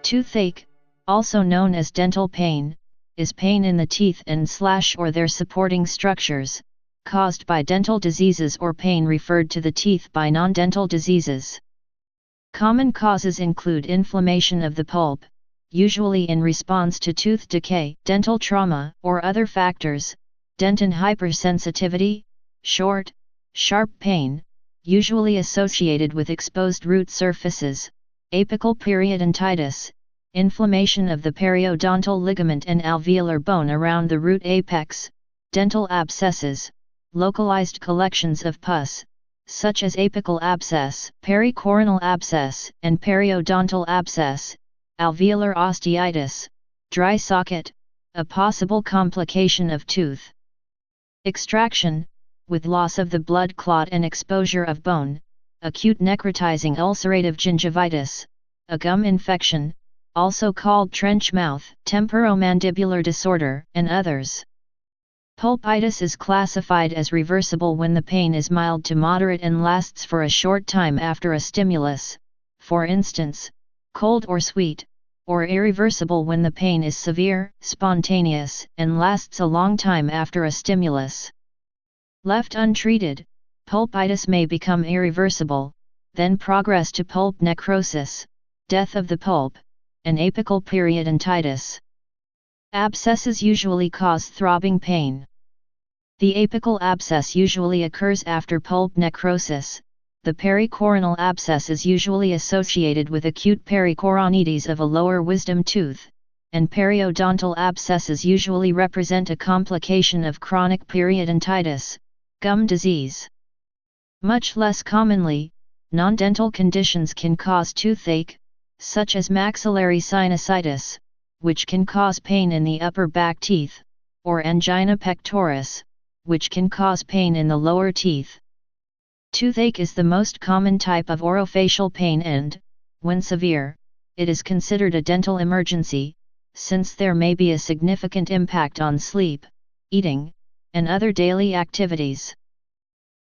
Toothache, also known as dental pain, is pain in the teeth and/or their supporting structures, caused by dental diseases or pain referred to the teeth by non-dental diseases. Common causes include inflammation of the pulp, usually in response to tooth decay, dental trauma, or other factors, dentin hypersensitivity, short, sharp pain, usually associated with exposed root surfaces, apical periodontitis, inflammation of the periodontal ligament and alveolar bone around the root apex, dental abscesses, localized collections of pus, such as apical abscess, pericoronal abscess, and periodontal abscess, alveolar osteitis, dry socket, a possible complication of tooth extraction, with loss of the blood clot and exposure of bone, acute necrotizing ulcerative gingivitis, a gum infection, also called trench mouth, temporomandibular disorder, and others. Pulpitis is classified as reversible when the pain is mild to moderate and lasts for a short time after a stimulus, for instance, cold or sweet, or irreversible when the pain is severe, spontaneous, and lasts a long time after a stimulus. Left untreated, pulpitis may become irreversible, then progress to pulp necrosis, death of the pulp, and apical periodontitis. Abscesses usually cause throbbing pain. The apical abscess usually occurs after pulp necrosis. The pericoronal abscess is usually associated with acute pericoronitis of a lower wisdom tooth, and periodontal abscesses usually represent a complication of chronic periodontitis, gum disease. Much less commonly, non-dental conditions can cause toothache, such as maxillary sinusitis, which can cause pain in the upper back teeth, or angina pectoris, which can cause pain in the lower teeth. Toothache is the most common type of orofacial pain and, when severe, it is considered a dental emergency, since there may be a significant impact on sleep, eating, and other daily activities.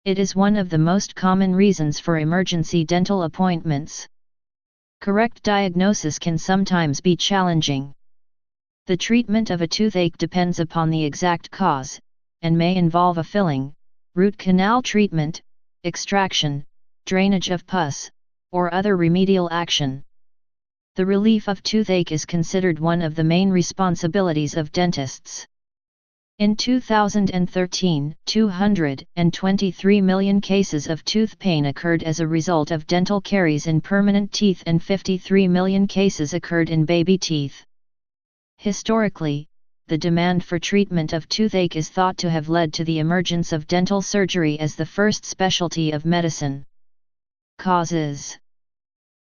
It is one of the most common reasons for emergency dental appointments. Correct diagnosis can sometimes be challenging. The treatment of a toothache depends upon the exact cause, and may involve a filling, root canal treatment, extraction, drainage of pus, or other remedial action. The relief of toothache is considered one of the main responsibilities of dentists. In 2013, 223 million cases of tooth pain occurred as a result of dental caries in permanent teeth and 53 million cases occurred in baby teeth. Historically, the demand for treatment of toothache is thought to have led to the emergence of dental surgery as the first specialty of medicine. Causes: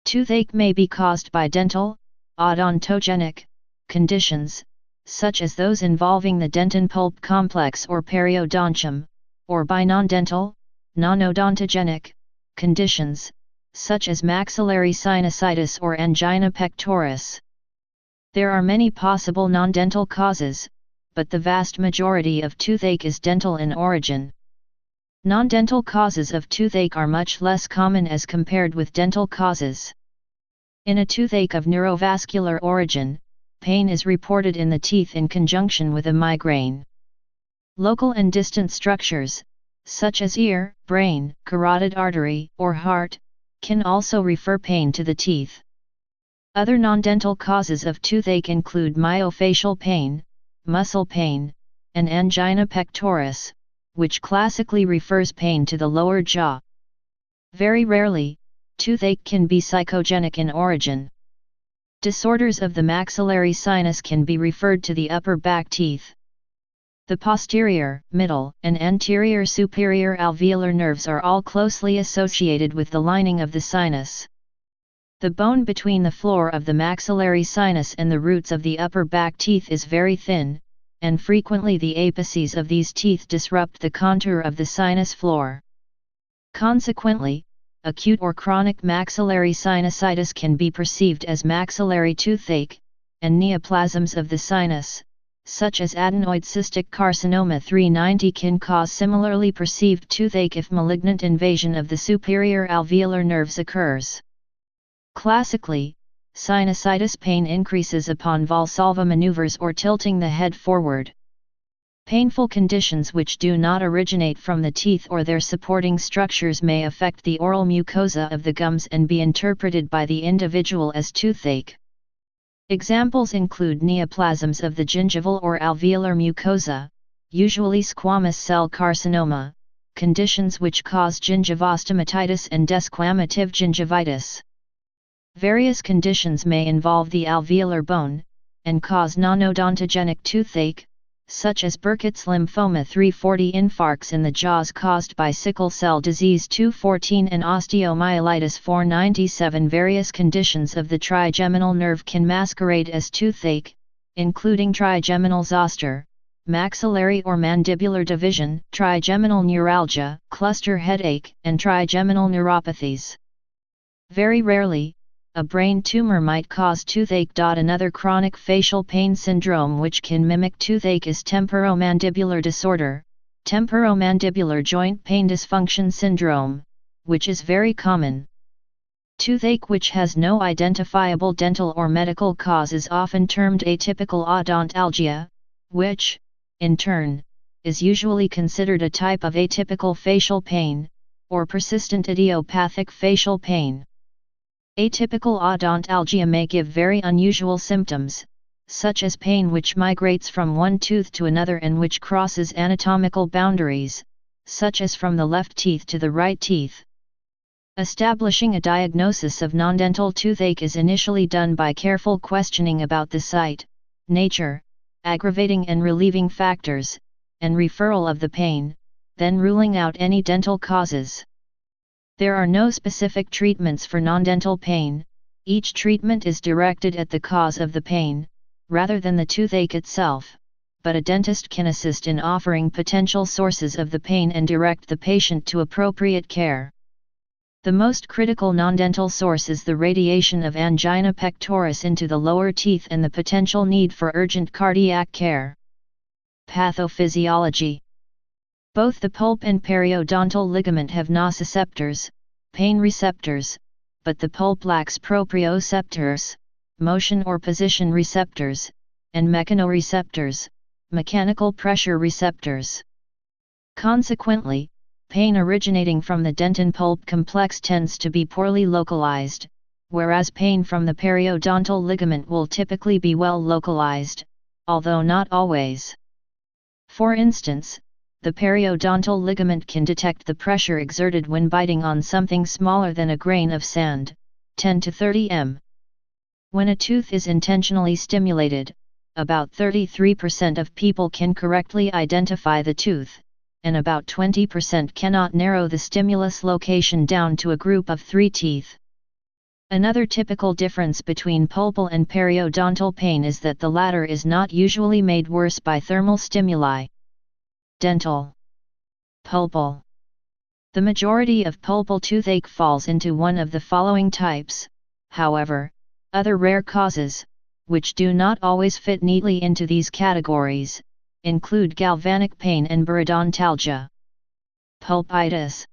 toothache may be caused by dental, odontogenic, conditions, such as those involving the dentin pulp complex or periodontium, or by non-dental, non-odontogenic, conditions, such as maxillary sinusitis or angina pectoris. There are many possible non-dental causes, but the vast majority of toothache is dental in origin. Non-dental causes of toothache are much less common as compared with dental causes. In a toothache of neurovascular origin, pain is reported in the teeth in conjunction with a migraine. Local and distant structures, such as ear, brain, carotid artery, or heart, can also refer pain to the teeth. Other non-dental causes of toothache include myofacial pain, muscle pain, and angina pectoris, which classically refers pain to the lower jaw. Very rarely, toothache can be psychogenic in origin. Disorders of the maxillary sinus can be referred to the upper back teeth. The posterior, middle, and anterior superior alveolar nerves are all closely associated with the lining of the sinus. The bone between the floor of the maxillary sinus and the roots of the upper back teeth is very thin, and frequently the apices of these teeth disrupt the contour of the sinus floor. Consequently, acute or chronic maxillary sinusitis can be perceived as maxillary toothache, and neoplasms of the sinus, such as adenoid cystic carcinoma 390, can cause similarly perceived toothache if malignant invasion of the superior alveolar nerves occurs. Classically, Sinusitis pain increases upon Valsalva maneuvers or tilting the head forward. Painful conditions which do not originate from the teeth or their supporting structures may affect the oral mucosa of the gums and be interpreted by the individual as toothache. Examples include neoplasms of the gingival or alveolar mucosa, usually squamous cell carcinoma, conditions which cause gingivostomatitis and desquamative gingivitis. Various conditions may involve the alveolar bone, and cause non-odontogenic toothache, such as Burkitt's lymphoma 340 infarcts in the jaws caused by sickle cell disease 214 and osteomyelitis 497. Various conditions of the trigeminal nerve can masquerade as toothache, including trigeminal zoster, maxillary or mandibular division, trigeminal neuralgia, cluster headache, and trigeminal neuropathies. Very rarely, a brain tumor might cause toothache. Another chronic facial pain syndrome which can mimic toothache is temporomandibular disorder, temporomandibular joint pain dysfunction syndrome, which is very common. Toothache which has no identifiable dental or medical cause is often termed atypical odontalgia, which, in turn, is usually considered a type of atypical facial pain, or persistent idiopathic facial pain. Atypical odontalgia may give very unusual symptoms, such as pain which migrates from one tooth to another and which crosses anatomical boundaries, such as from the left teeth to the right teeth. Establishing a diagnosis of non-dental toothache is initially done by careful questioning about the site, nature, aggravating and relieving factors, and referral of the pain, then ruling out any dental causes. There are no specific treatments for non-dental pain. Each treatment is directed at the cause of the pain, rather than the toothache itself, but a dentist can assist in offering potential sources of the pain and direct the patient to appropriate care. The most critical non-dental source is the radiation of angina pectoris into the lower teeth and the potential need for urgent cardiac care. Pathophysiology. Both the pulp and periodontal ligament have nociceptors, pain receptors, but the pulp lacks proprioceptors, motion or position receptors, and mechanoreceptors, mechanical pressure receptors. Consequently, pain originating from the dentin pulp complex tends to be poorly localized, whereas pain from the periodontal ligament will typically be well localized, although not always. For instance, the periodontal ligament can detect the pressure exerted when biting on something smaller than a grain of sand, 10 to 30 m. When a tooth is intentionally stimulated, about 33% of people can correctly identify the tooth, and about 20% cannot narrow the stimulus location down to a group of 3 teeth. Another typical difference between pulpal and periodontal pain is that the latter is not usually made worse by thermal stimuli. Dental. Pulpal. The majority of pulpal toothache falls into one of the following types. However, other rare causes, which do not always fit neatly into these categories, include galvanic pain and periodontalgia. Pulpitis.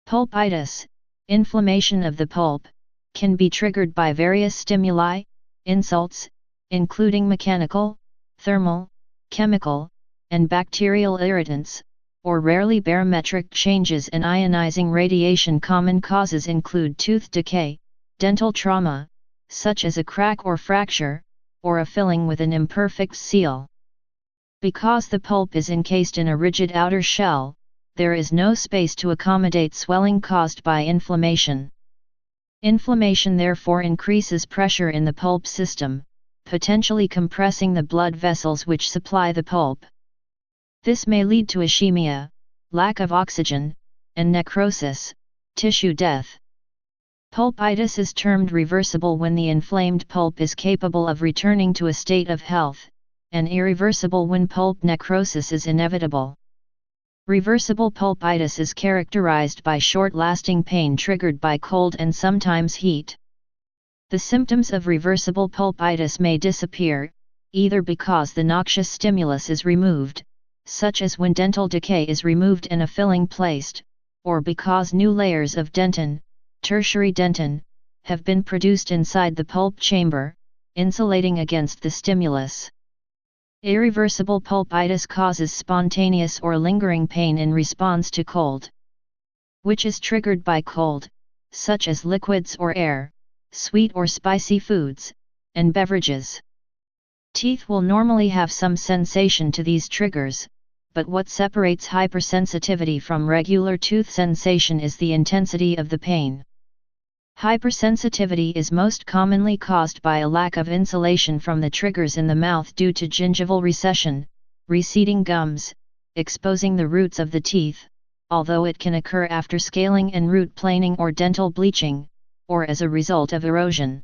Pulpitis, inflammation of the pulp, can be triggered by various stimuli, insults, including mechanical, thermal, chemical, and bacterial irritants, or rarely barometric changes and ionizing radiation. Common causes include tooth decay, dental trauma, such as a crack or fracture, or a filling with an imperfect seal. Because the pulp is encased in a rigid outer shell, there is no space to accommodate swelling caused by inflammation. Inflammation therefore increases pressure in the pulp system, potentially compressing the blood vessels which supply the pulp. This may lead to ischemia, lack of oxygen, and necrosis, tissue death. Pulpitis is termed reversible when the inflamed pulp is capable of returning to a state of health, and irreversible when pulp necrosis is inevitable. Reversible pulpitis is characterized by short-lasting pain triggered by cold and sometimes heat. The symptoms of reversible pulpitis may disappear, either because the noxious stimulus is removed, such as when dental decay is removed and a filling placed, or because new layers of dentin, tertiary dentin, have been produced inside the pulp chamber, insulating against the stimulus. Irreversible pulpitis causes spontaneous or lingering pain in response to cold, which is triggered by cold, such as liquids or air, sweet or spicy foods, and beverages. Teeth will normally have some sensation to these triggers, but what separates hypersensitivity from regular tooth sensation is the intensity of the pain. Hypersensitivity is most commonly caused by a lack of insulation from the triggers in the mouth due to gingival recession, receding gums, exposing the roots of the teeth, although it can occur after scaling and root planing or dental bleaching, or as a result of erosion.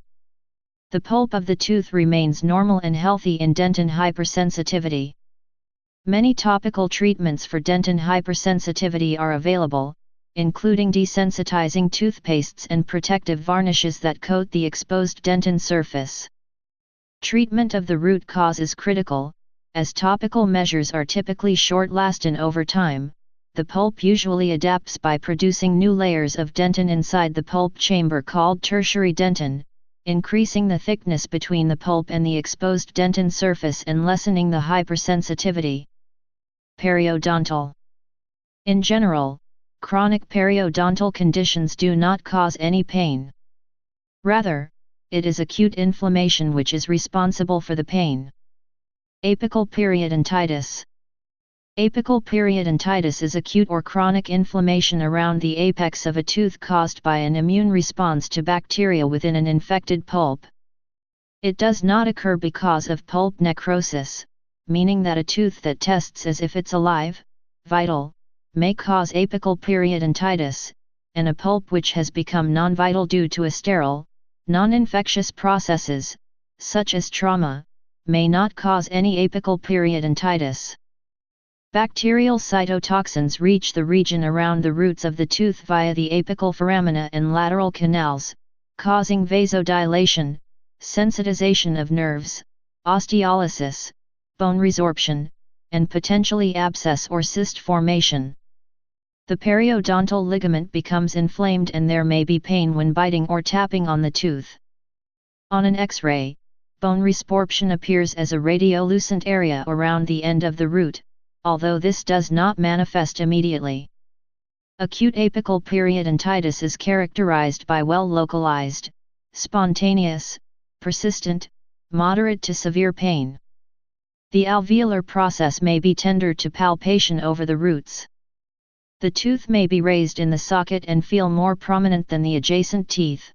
The pulp of the tooth remains normal and healthy in dentin hypersensitivity. Many topical treatments for dentin hypersensitivity are available, including desensitizing toothpastes and protective varnishes that coat the exposed dentin surface. Treatment of the root cause is critical, as topical measures are typically short-lasting over time. The pulp usually adapts by producing new layers of dentin inside the pulp chamber called tertiary dentin, increasing the thickness between the pulp and the exposed dentin surface and lessening the hypersensitivity. Periodontal. In general, chronic periodontal conditions do not cause any pain. Rather, it is acute inflammation which is responsible for the pain. Apical periodontitis. Apical periodontitis is acute or chronic inflammation around the apex of a tooth caused by an immune response to bacteria within an infected pulp. It does not occur because of pulp necrosis, meaning that a tooth that tests as if it's alive, vital, may cause apical periodontitis, and a pulp which has become non-vital due to a sterile, non-infectious processes, such as trauma, may not cause any apical periodontitis. Bacterial cytotoxins reach the region around the roots of the tooth via the apical foramina and lateral canals, causing vasodilation, sensitization of nerves, osteolysis, bone resorption, and potentially abscess or cyst formation. The periodontal ligament becomes inflamed and there may be pain when biting or tapping on the tooth. On an X-ray, bone resorption appears as a radiolucent area around the end of the root, although this does not manifest immediately. Acute apical periodontitis is characterized by well-localized, spontaneous, persistent, moderate to severe pain. The alveolar process may be tender to palpation over the roots. The tooth may be raised in the socket and feel more prominent than the adjacent teeth.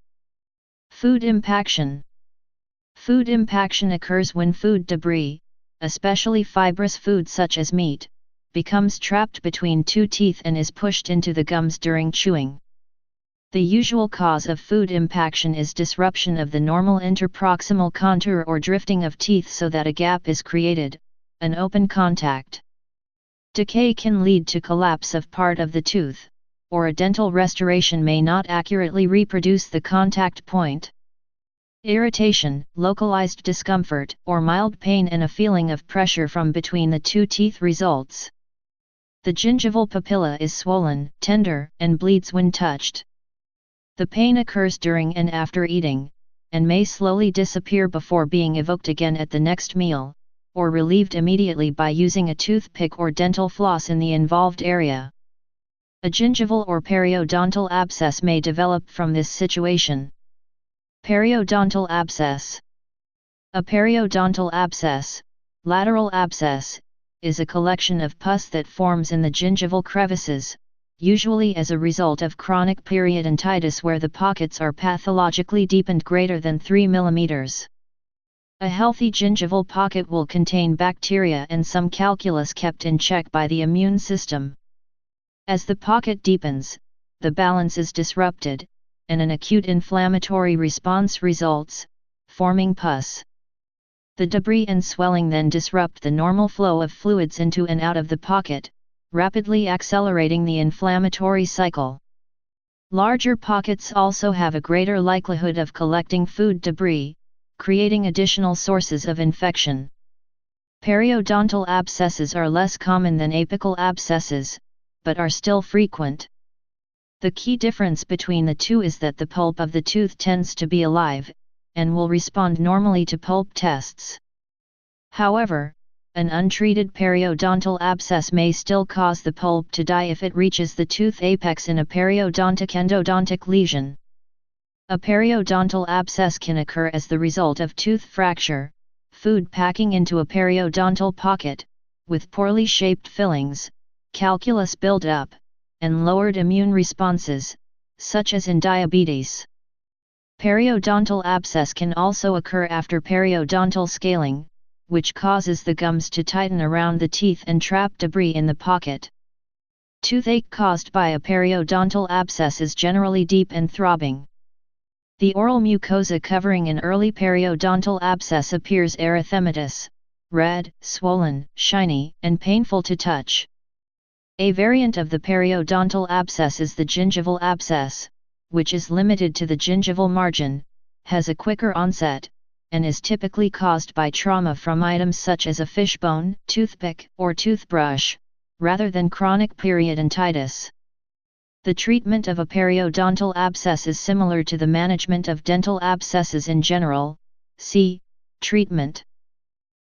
Food impaction. Food impaction occurs when food debris, especially fibrous food such as meat, becomes trapped between two teeth and is pushed into the gums during chewing. The usual cause of food impaction is disruption of the normal interproximal contour or drifting of teeth so that a gap is created, an open contact. Decay can lead to collapse of part of the tooth, or a dental restoration may not accurately reproduce the contact point. Irritation, localized discomfort, or mild pain and a feeling of pressure from between the two teeth results. The gingival papilla is swollen, tender, and bleeds when touched. The pain occurs during and after eating, and may slowly disappear before being evoked again at the next meal, or relieved immediately by using a toothpick or dental floss in the involved area. A gingival or periodontal abscess may develop from this situation. Periodontal abscess. A periodontal abscess, lateral abscess, is a collection of pus that forms in the gingival crevices, usually as a result of chronic periodontitis where the pockets are pathologically deepened greater than 3 mm. A healthy gingival pocket will contain bacteria and some calculus kept in check by the immune system. As the pocket deepens, the balance is disrupted, and an acute inflammatory response results, forming pus. The debris and swelling then disrupt the normal flow of fluids into and out of the pocket, rapidly accelerating the inflammatory cycle. Larger pockets also have a greater likelihood of collecting food debris, creating additional sources of infection. Periodontal abscesses are less common than apical abscesses, but are still frequent. The key difference between the two is that the pulp of the tooth tends to be alive, and will respond normally to pulp tests. However, an untreated periodontal abscess may still cause the pulp to die if it reaches the tooth apex in a periodontic endodontic lesion. A periodontal abscess can occur as the result of tooth fracture, food packing into a periodontal pocket, with poorly shaped fillings, calculus buildup, and lowered immune responses, such as in diabetes. Periodontal abscess can also occur after periodontal scaling, which causes the gums to tighten around the teeth and trap debris in the pocket. Toothache caused by a periodontal abscess is generally deep and throbbing. The oral mucosa covering an early periodontal abscess appears erythematous, red, swollen, shiny, and painful to touch. A variant of the periodontal abscess is the gingival abscess, which is limited to the gingival margin, has a quicker onset, and is typically caused by trauma from items such as a fishbone, toothpick, or toothbrush, rather than chronic periodontitis. The treatment of a periodontal abscess is similar to the management of dental abscesses in general. See treatment.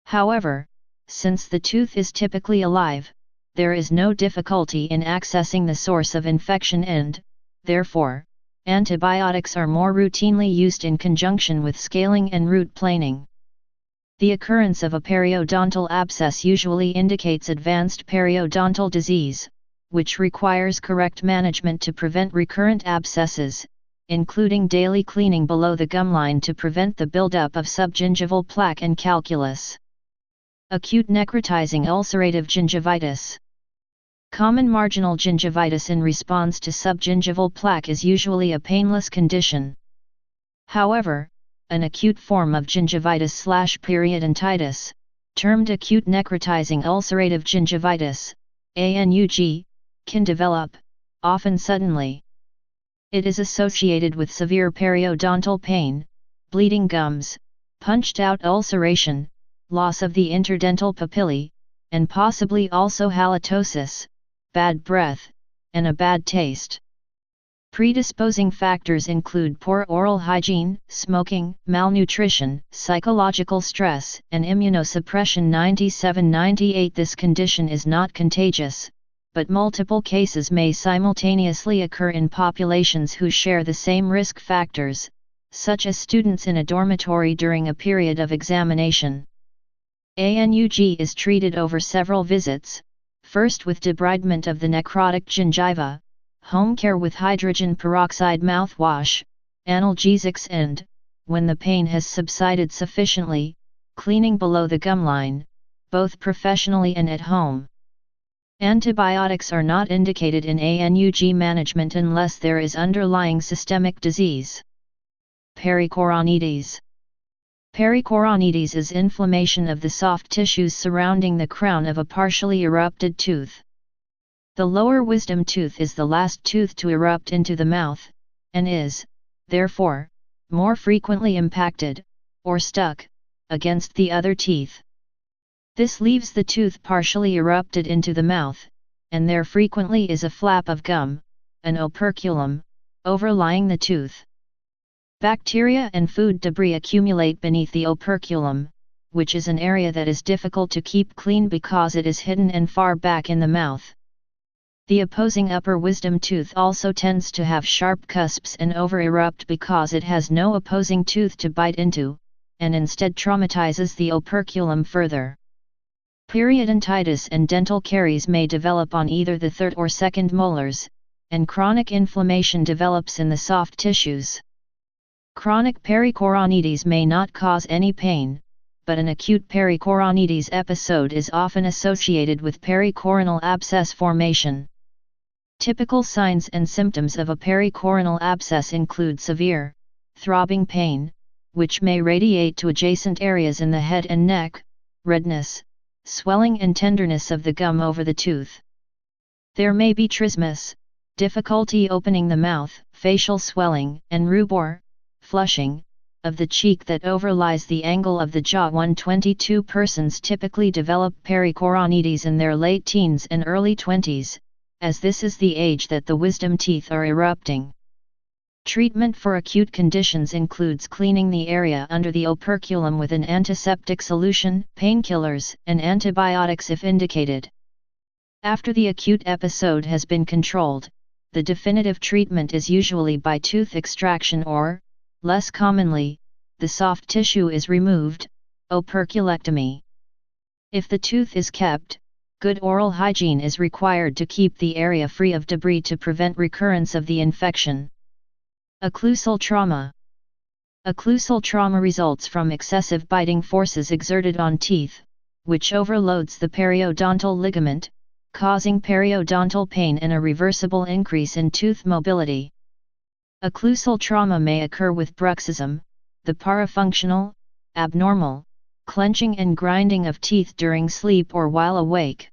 However, since the tooth is typically alive, there is no difficulty in accessing the source of infection and, therefore, antibiotics are more routinely used in conjunction with scaling and root planing. The occurrence of a periodontal abscess usually indicates advanced periodontal disease, which requires correct management to prevent recurrent abscesses, including daily cleaning below the gum line to prevent the buildup of subgingival plaque and calculus. Acute necrotizing ulcerative gingivitis. Common marginal gingivitis in response to subgingival plaque is usually a painless condition. However, an acute form of gingivitis/periodontitis, termed acute necrotizing ulcerative gingivitis, ANUG, can develop, often suddenly. It is associated with severe periodontal pain, bleeding gums, punched-out ulceration, loss of the interdental papillae, and possibly also halitosis, bad breath, and a bad taste. Predisposing factors include poor oral hygiene, smoking, malnutrition, psychological stress, and immunosuppression. 97-98 This condition is not contagious, but multiple cases may simultaneously occur in populations who share the same risk factors, such as students in a dormitory during a period of examination. ANUG is treated over several visits, first with debridement of the necrotic gingiva, home care with hydrogen peroxide mouthwash, analgesics and, when the pain has subsided sufficiently, cleaning below the gum line, both professionally and at home. Antibiotics are not indicated in ANUG management unless there is underlying systemic disease. Pericoronites. Pericoronites is inflammation of the soft tissues surrounding the crown of a partially erupted tooth. The lower wisdom tooth is the last tooth to erupt into the mouth, and is, therefore, more frequently impacted, or stuck, against the other teeth. This leaves the tooth partially erupted into the mouth, and there frequently is a flap of gum, an operculum, overlying the tooth. Bacteria and food debris accumulate beneath the operculum, which is an area that is difficult to keep clean because it is hidden and far back in the mouth. The opposing upper wisdom tooth also tends to have sharp cusps and over-erupt because it has no opposing tooth to bite into, and instead traumatizes the operculum further. Periodontitis and dental caries may develop on either the third or second molars, and chronic inflammation develops in the soft tissues. Chronic pericoronites may not cause any pain, but an acute pericoronites episode is often associated with pericoronal abscess formation. Typical signs and symptoms of a pericoronal abscess include severe, throbbing pain, which may radiate to adjacent areas in the head and neck, redness, swelling and tenderness of the gum over the tooth. There may be trismus, difficulty opening the mouth, facial swelling, and rubor, flushing, of the cheek that overlies the angle of the jaw. 122 persons typically develop pericoronites in their late teens and early 20s, as this is the age that the wisdom teeth are erupting. Treatment for acute conditions includes cleaning the area under the operculum with an antiseptic solution, painkillers, and antibiotics if indicated. After the acute episode has been controlled, the definitive treatment is usually by tooth extraction or, less commonly, the soft tissue is removed, operculectomy. If the tooth is kept, good oral hygiene is required to keep the area free of debris to prevent recurrence of the infection. Occlusal trauma. Occlusal trauma results from excessive biting forces exerted on teeth, which overloads the periodontal ligament, causing periodontal pain and a reversible increase in tooth mobility. Occlusal trauma may occur with bruxism, the parafunctional, abnormal, clenching and grinding of teeth during sleep or while awake.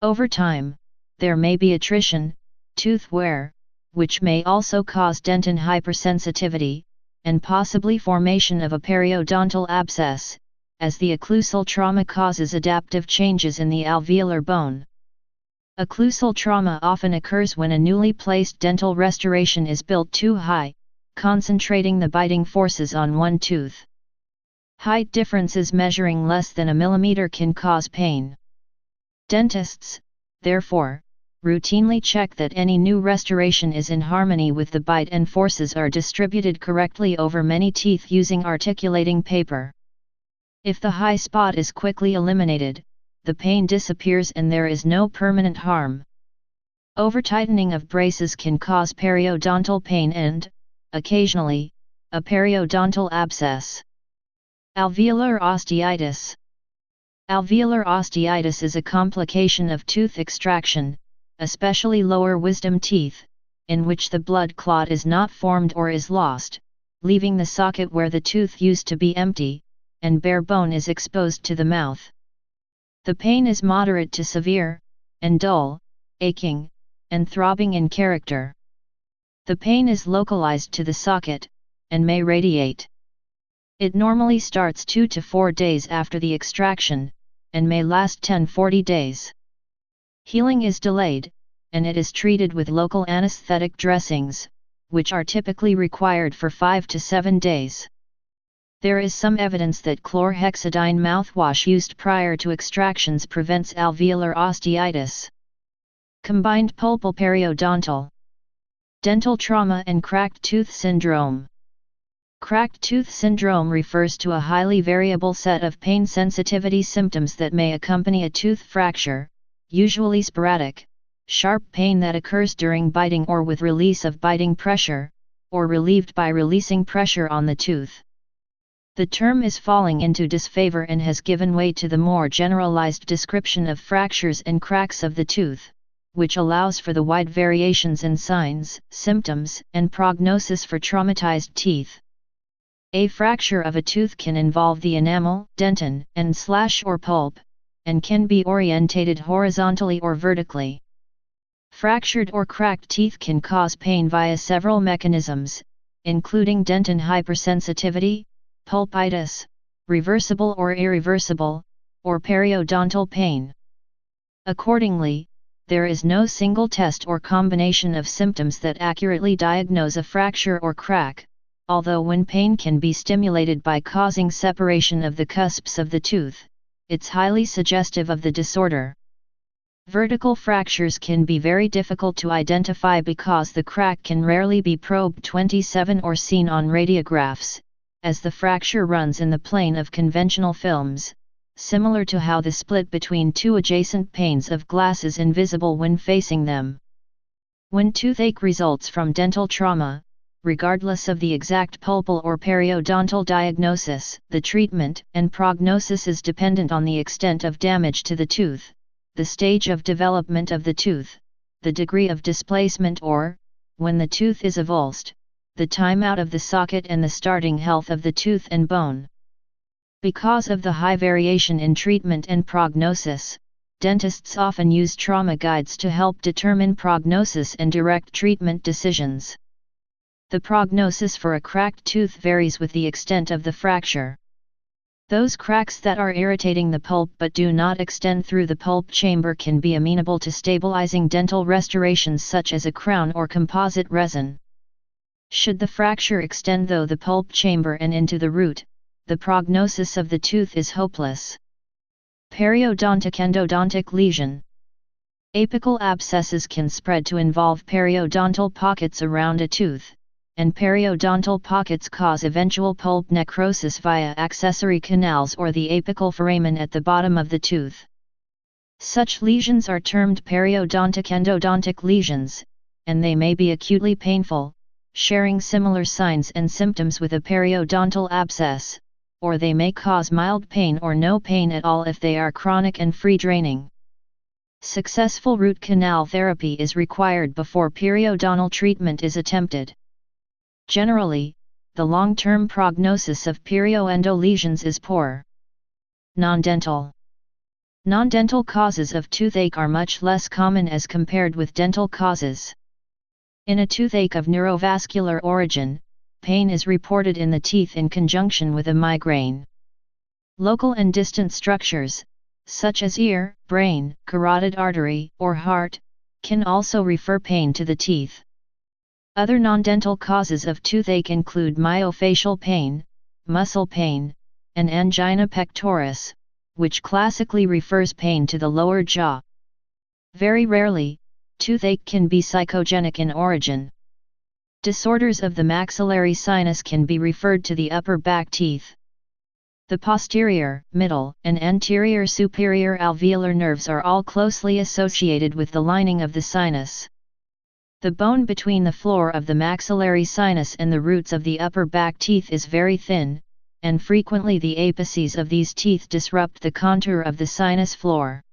Over time, there may be attrition, tooth wear, which may also cause dentin hypersensitivity, and possibly formation of a periodontal abscess, as the occlusal trauma causes adaptive changes in the alveolar bone. Occlusal trauma often occurs when a newly placed dental restoration is built too high, concentrating the biting forces on one tooth. Height differences measuring less than a millimeter can cause pain. Dentists, therefore, routinely check that any new restoration is in harmony with the bite and forces are distributed correctly over many teeth using articulating paper. If the high spot is quickly eliminated, the pain disappears and there is no permanent harm. Over-tightening of braces can cause periodontal pain and, occasionally, a periodontal abscess. Alveolar osteitis. Alveolar osteitis is a complication of tooth extraction, especially lower wisdom teeth, in which the blood clot is not formed or is lost, leaving the socket where the tooth used to be empty, and bare bone is exposed to the mouth. The pain is moderate to severe, and dull, aching, and throbbing in character. The pain is localized to the socket, and may radiate. It normally starts 2 to 4 days after the extraction, and may last 10–40 days. Healing is delayed, and it is treated with local anesthetic dressings, which are typically required for 5 to 7 days. There is some evidence that chlorhexidine mouthwash used prior to extractions prevents alveolar osteitis. Combined pulpal periodontal. Dental trauma and cracked tooth syndrome. Cracked tooth syndrome refers to a highly variable set of pain sensitivity symptoms that may accompany a tooth fracture, usually sporadic, sharp pain that occurs during biting or with release of biting pressure, or relieved by releasing pressure on the tooth. The term is falling into disfavor and has given way to the more generalized description of fractures and cracks of the tooth, which allows for the wide variations in signs, symptoms, and prognosis for traumatized teeth. A fracture of a tooth can involve the enamel, dentin, and/or pulp, and can be orientated horizontally or vertically. Fractured or cracked teeth can cause pain via several mechanisms, including dentin hypersensitivity, pulpitis, reversible or irreversible, or periodontal pain. Accordingly, there is no single test or combination of symptoms that accurately diagnose a fracture or crack, although when pain can be stimulated by causing separation of the cusps of the tooth, it's highly suggestive of the disorder. Vertical fractures can be very difficult to identify because the crack can rarely be probed 27 or seen on radiographs, as the fracture runs in the plane of conventional films, similar to how the split between two adjacent panes of glass is invisible when facing them. When toothache results from dental trauma, regardless of the exact pulpal or periodontal diagnosis, the treatment and prognosis is dependent on the extent of damage to the tooth, the stage of development of the tooth, the degree of displacement or, when the tooth is avulsed, the time out of the socket and the starting health of the tooth and bone. Because of the high variation in treatment and prognosis, dentists often use trauma guides to help determine prognosis and direct treatment decisions. The prognosis for a cracked tooth varies with the extent of the fracture. Those cracks that are irritating the pulp but do not extend through the pulp chamber can be amenable to stabilizing dental restorations such as a crown or composite resin. Should the fracture extend through the pulp chamber and into the root, the prognosis of the tooth is hopeless. Periodontic endodontic lesion. Apical abscesses can spread to involve periodontal pockets around a tooth, and periodontal pockets cause eventual pulp necrosis via accessory canals or the apical foramen at the bottom of the tooth. Such lesions are termed periodontic endodontic lesions, and they may be acutely painful, sharing similar signs and symptoms with a periodontal abscess, or they may cause mild pain or no pain at all if they are chronic and free draining. Successful root canal therapy is required before periodontal treatment is attempted. Generally, the long-term prognosis of perioendo lesions is poor. Non-dental. Non-dental causes of toothache are much less common as compared with dental causes. In a toothache of neurovascular origin, pain is reported in the teeth in conjunction with a migraine. Local and distant structures, such as ear, brain, carotid artery, or heart, can also refer pain to the teeth. Other non-dental causes of toothache include myofascial pain, muscle pain, and angina pectoris, which classically refers pain to the lower jaw. Very rarely, toothache can be psychogenic in origin. Disorders of the maxillary sinus can be referred to the upper back teeth. The posterior, middle, and anterior superior alveolar nerves are all closely associated with the lining of the sinus. The bone between the floor of the maxillary sinus and the roots of the upper back teeth is very thin, and frequently the apices of these teeth disrupt the contour of the sinus floor.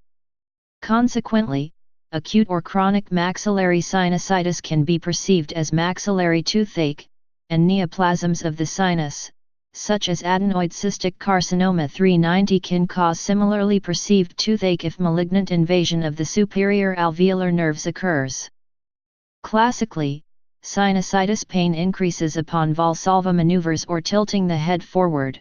Consequently, acute or chronic maxillary sinusitis can be perceived as maxillary toothache, and neoplasms of the sinus, such as adenoid cystic carcinoma 390, can cause similarly perceived toothache if malignant invasion of the superior alveolar nerves occurs. Classically, sinusitis pain increases upon Valsalva maneuvers or tilting the head forward.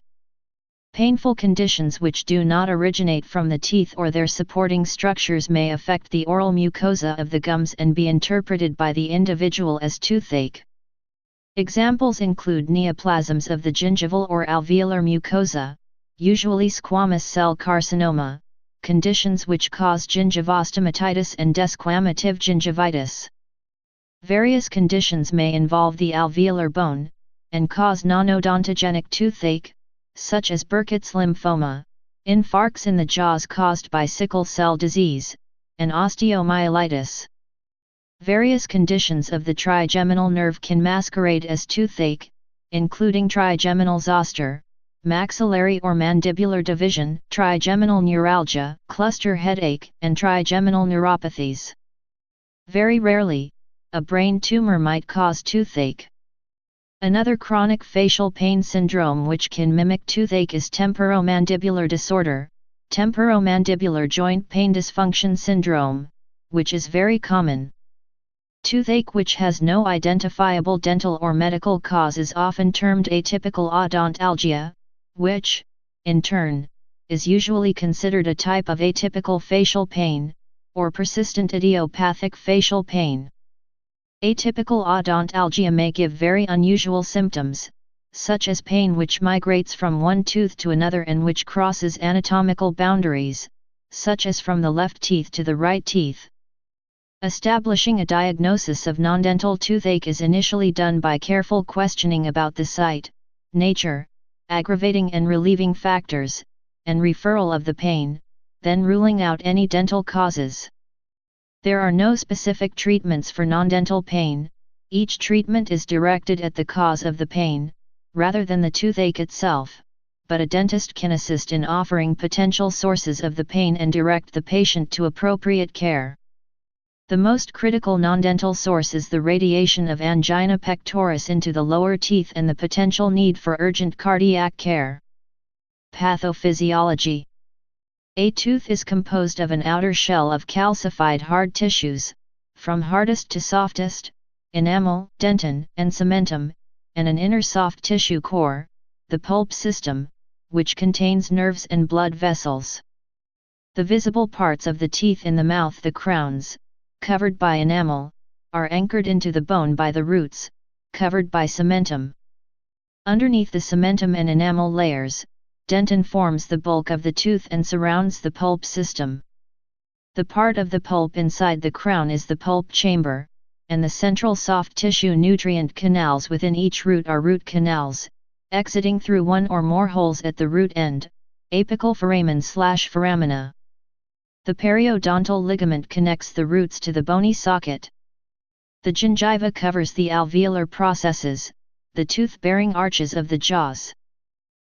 Painful conditions which do not originate from the teeth or their supporting structures may affect the oral mucosa of the gums and be interpreted by the individual as toothache. Examples include neoplasms of the gingival or alveolar mucosa, usually squamous cell carcinoma, conditions which cause gingivostomatitis and desquamative gingivitis. Various conditions may involve the alveolar bone, and cause non-odontogenic toothache, such as Burkitt's lymphoma, infarcts in the jaws caused by sickle cell disease, and osteomyelitis. Various conditions of the trigeminal nerve can masquerade as toothache, including trigeminal zoster, maxillary or mandibular division, trigeminal neuralgia, cluster headache, and trigeminal neuropathies. Very rarely, a brain tumor might cause toothache. Another chronic facial pain syndrome which can mimic toothache is temporomandibular disorder, temporomandibular joint pain dysfunction syndrome, which is very common. Toothache which has no identifiable dental or medical cause is often termed atypical odontalgia, which, in turn, is usually considered a type of atypical facial pain, or persistent idiopathic facial pain. Atypical odontalgia may give very unusual symptoms, such as pain which migrates from one tooth to another and which crosses anatomical boundaries, such as from the left teeth to the right teeth. Establishing a diagnosis of non-dental toothache is initially done by careful questioning about the site, nature, aggravating and relieving factors, and referral of the pain, then ruling out any dental causes. There are no specific treatments for non-dental pain. Each treatment is directed at the cause of the pain, rather than the toothache itself, but a dentist can assist in offering potential sources of the pain and direct the patient to appropriate care. The most critical non-dental source is the radiation of angina pectoris into the lower teeth and the potential need for urgent cardiac care. Pathophysiology. A tooth is composed of an outer shell of calcified hard tissues, from hardest to softest, enamel, dentin, and cementum, and an inner soft tissue core, the pulp system, which contains nerves and blood vessels. The visible parts of the teeth in the mouth, the crowns, covered by enamel, are anchored into the bone by the roots, covered by cementum. Underneath the cementum and enamel layers, dentin forms the bulk of the tooth and surrounds the pulp system. The part of the pulp inside the crown is the pulp chamber, and the central soft tissue nutrient canals within each root are root canals, exiting through one or more holes at the root end, apical foramen/foramina. The periodontal ligament connects the roots to the bony socket. The gingiva covers the alveolar processes, the tooth-bearing arches of the jaws.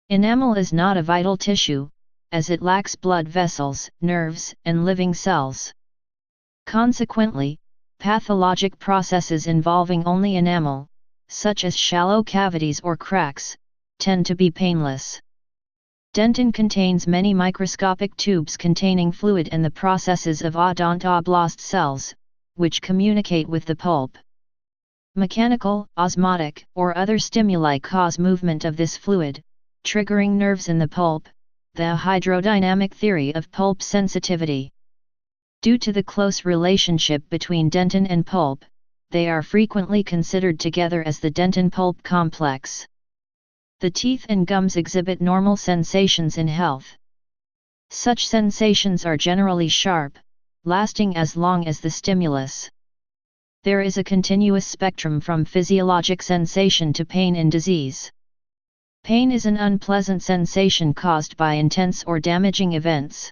Enamel is not a vital tissue, as it lacks blood vessels, nerves, and living cells. Consequently, pathologic processes involving only enamel, such as shallow cavities or cracks, tend to be painless. Dentin contains many microscopic tubes containing fluid and the processes of odontoblast cells, which communicate with the pulp. Mechanical, osmotic, or other stimuli cause movement of this fluid, triggering nerves in the pulp, the hydrodynamic theory of pulp sensitivity. Due to the close relationship between dentin and pulp, they are frequently considered together as the dentin-pulp complex. The teeth and gums exhibit normal sensations in health. Such sensations are generally sharp, lasting as long as the stimulus. There is a continuous spectrum from physiologic sensation to pain in disease. Pain is an unpleasant sensation caused by intense or damaging events.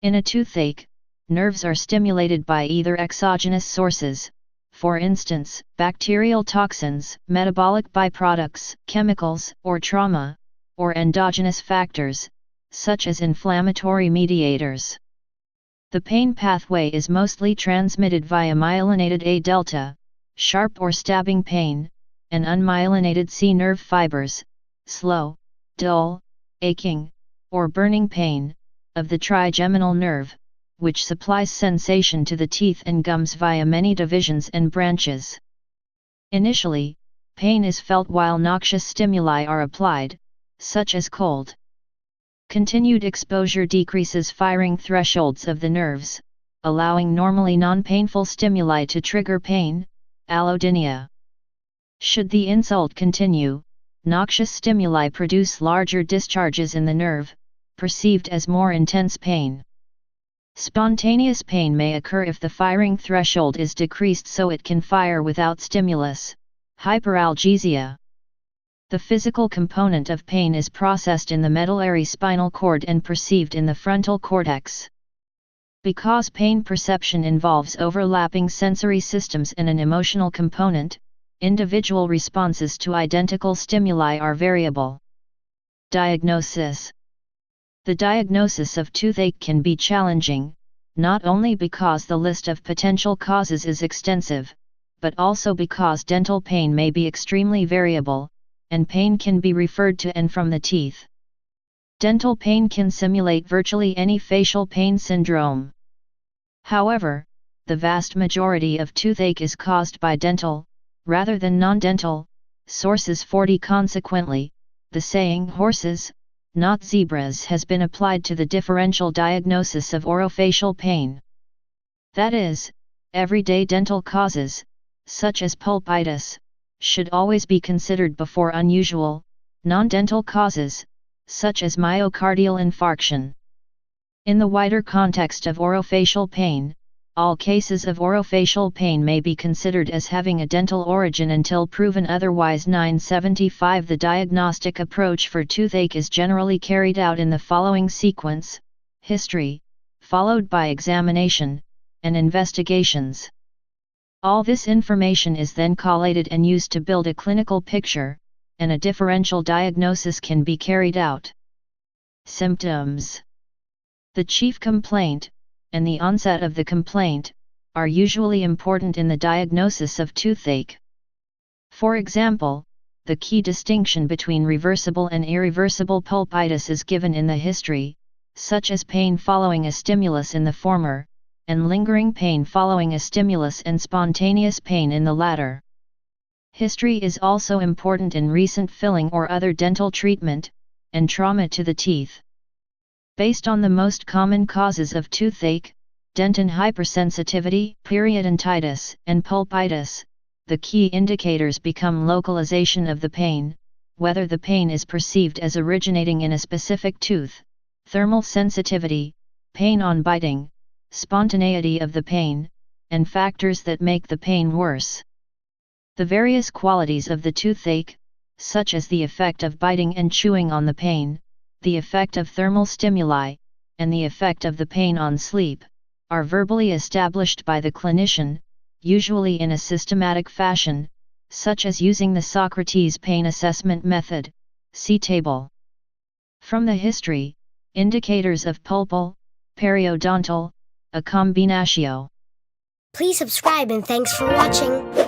In a toothache, nerves are stimulated by either exogenous sources, for instance, bacterial toxins, metabolic byproducts, chemicals, or trauma, or endogenous factors, such as inflammatory mediators. The pain pathway is mostly transmitted via myelinated A delta, sharp or stabbing pain, and unmyelinated C nerve fibers, slow, dull, aching, or burning pain, of the trigeminal nerve, which supplies sensation to the teeth and gums via many divisions and branches. Initially, pain is felt while noxious stimuli are applied, such as cold. Continued exposure decreases firing thresholds of the nerves, allowing normally non-painful stimuli to trigger pain, allodynia. Should the insult continue, noxious stimuli produce larger discharges in the nerve, perceived as more intense pain. Spontaneous pain may occur if the firing threshold is decreased so it can fire without stimulus, hyperalgesia. The physical component of pain is processed in the medullary spinal cord and perceived in the frontal cortex. Because pain perception involves overlapping sensory systems and an emotional component, individual responses to identical stimuli are variable. Diagnosis. The diagnosis of toothache can be challenging, not only because the list of potential causes is extensive, but also because dental pain may be extremely variable, and pain can be referred to and from the teeth. Dental pain can simulate virtually any facial pain syndrome. However, the vast majority of toothache is caused by dental, rather than non-dental, sources. Consequently, the saying "horses, not zebras" has been applied to the differential diagnosis of orofacial pain. That is, everyday dental causes, such as pulpitis, should always be considered before unusual, non-dental causes, such as myocardial infarction. In the wider context of orofacial pain, all cases of orofacial pain may be considered as having a dental origin until proven otherwise. 975 The diagnostic approach for toothache is generally carried out in the following sequence: history, followed by examination, and investigations. All this information is then collated and used to build a clinical picture, and a differential diagnosis can be carried out. Symptoms. The chief complaint, and the onset of the complaint, are usually important in the diagnosis of toothache. For example, the key distinction between reversible and irreversible pulpitis is given in the history, such as pain following a stimulus in the former, and lingering pain following a stimulus and spontaneous pain in the latter. History is also important in recent filling or other dental treatment, and trauma to the teeth. Based on the most common causes of toothache, dentin hypersensitivity, periodontitis, and pulpitis, the key indicators become localization of the pain, whether the pain is perceived as originating in a specific tooth, thermal sensitivity, pain on biting, spontaneity of the pain, and factors that make the pain worse. The various qualities of the toothache, such as the effect of biting and chewing on the pain, the effect of thermal stimuli, and the effect of the pain on sleep, are verbally established by the clinician, usually in a systematic fashion, such as using the Socrates pain assessment method, see table. From the history, indicators of pulpal, periodontal, a combinatio. Please subscribe and thanks for watching.